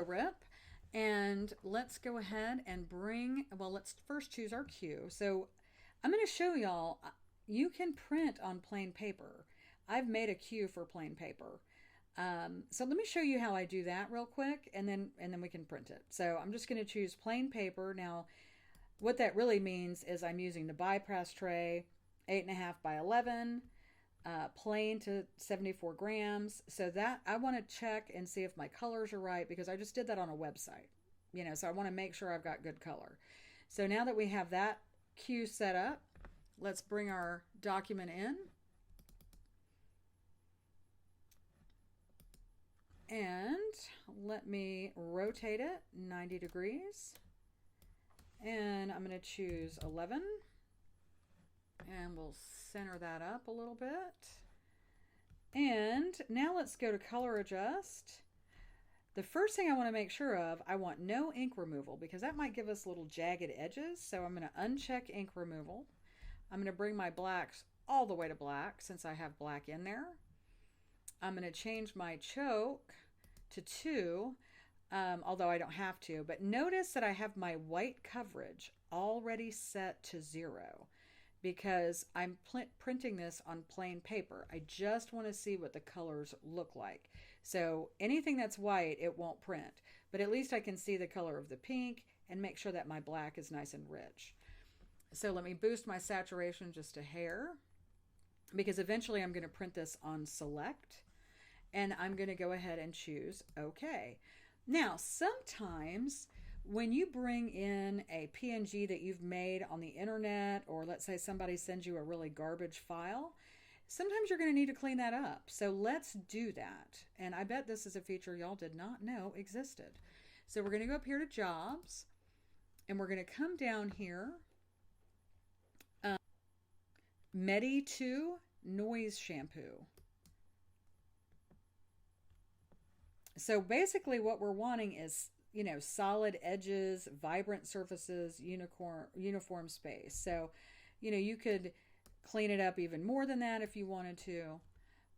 ProRIP. And let's go ahead and well, let's first choose our cue. So I'm going to show y'all, you can print on plain paper. I've made a cue for plain paper. So let me show you how I do that real quick, and then we can print it. So I'm just going to choose plain paper. Now, what that really means is I'm using the bypass tray, 8.5 by 11, plain to 74 grams. So that I want to check and see if my colors are right, because I just did that on a website, so I want to make sure I've got good color. So now that we have that cue set up, let's bring our document in. And let me rotate it 90 degrees. And I'm going to choose 11. And we'll center that up a little bit. And now let's go to color adjust. The first thing I want to make sure of, I want no ink removal, because that might give us little jagged edges. So I'm going to uncheck ink removal. I'm going to bring my blacks all the way to black, since I have black in there. I'm going to change my choke to 2, although I don't have to. But notice that I have my white coverage already set to 0, because I'm printing this on plain paper. I just want to see what the colors look like. So anything that's white, it won't print. But at least I can see the color of the pink and make sure that my black is nice and rich. So let me boost my saturation just a hair, because eventually I'm going to print this on select. And I'm going to go ahead and choose OK. Now, sometimes when you bring in a PNG that you've made on the internet, or let's say somebody sends you a really garbage file, sometimes you're going to need to clean that up. So let's do that. And I bet this is a feature y'all did not know existed. So we're going to go up here to Jobs, and we're going to come down here. Medi 2 Noise Shampoo. So basically what we're wanting is, solid edges, vibrant surfaces, uniform space. So, you could clean it up even more than that if you wanted to.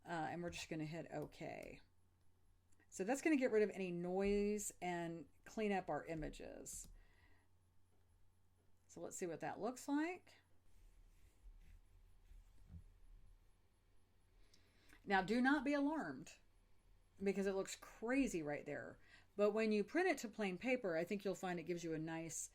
And we're just going to hit OK. So that's going to get rid of any noise and clean up our images. So let's see what that looks like. Now, do not be alarmed, because it looks crazy right there. But when you print it to plain paper, I think you'll find it gives you a nice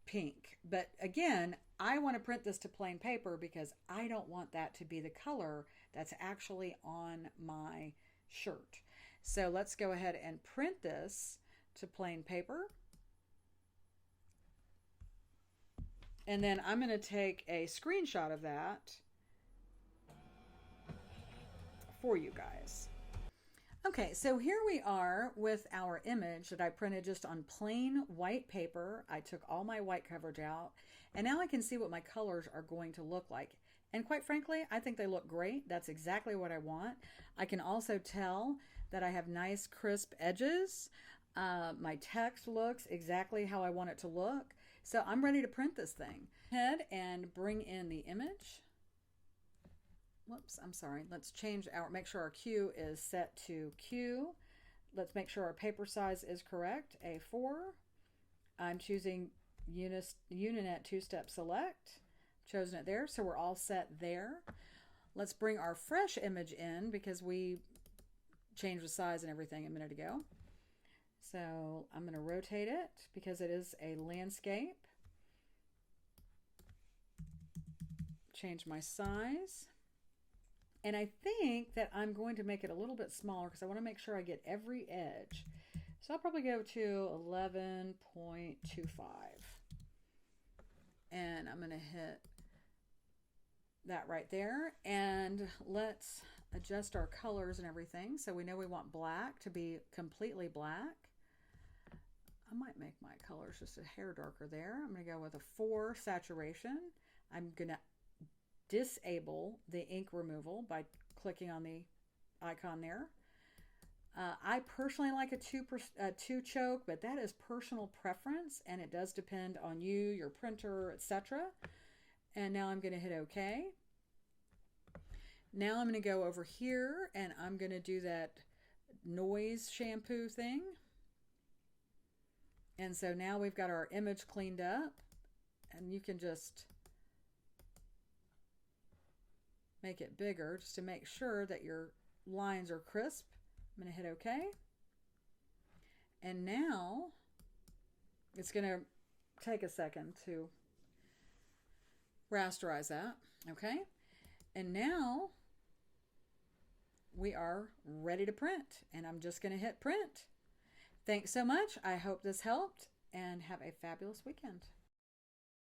pink. But again, I want to print this to plain paper because I don't want that to be the color that's actually on my shirt. So let's go ahead and print this to plain paper. And then I'm going to take a screenshot of that for you guys. Okay, so here we are with our image that I printed just on plain white paper. I took all my white coverage out, and now I can see what my colors are going to look like. And quite frankly, I think they look great. That's exactly what I want. I can also tell that I have nice crisp edges. My text looks exactly how I want it to look. So I'm ready to print this thing. Head and bring in the image. Whoops, I'm sorry. Let's make sure our Q is set to Q. Let's make sure our paper size is correct, A4. I'm choosing Uninet two-step select. Chosen it there, so we're all set there. Let's bring our fresh image in, because we changed the size and everything a minute ago. So I'm going to rotate it because it is a landscape. Change my size. And I think that I'm going to make it a little bit smaller because I want to make sure I get every edge. So I'll probably go to 11.25. And I'm going to hit that right there. And let's adjust our colors and everything. So we know we want black to be completely black. I might make my colors just a hair darker there. I'm going to go with a 4 saturation. I'm going to disable the ink removal by clicking on the icon there. I personally like a 2 choke, but that is personal preference, and it does depend on you, your printer, etc. And now I'm going to hit OK. Now I'm going to go over here and I'm going to do that Noise Shampoo thing. And so now we've got our image cleaned up, and you can just make it bigger just to make sure that your lines are crisp. I'm going to hit OK. And now it's going to take a second to rasterize that. Okay. And now we are ready to print, and I'm just going to hit print. Thanks so much. I hope this helped, and have a fabulous weekend.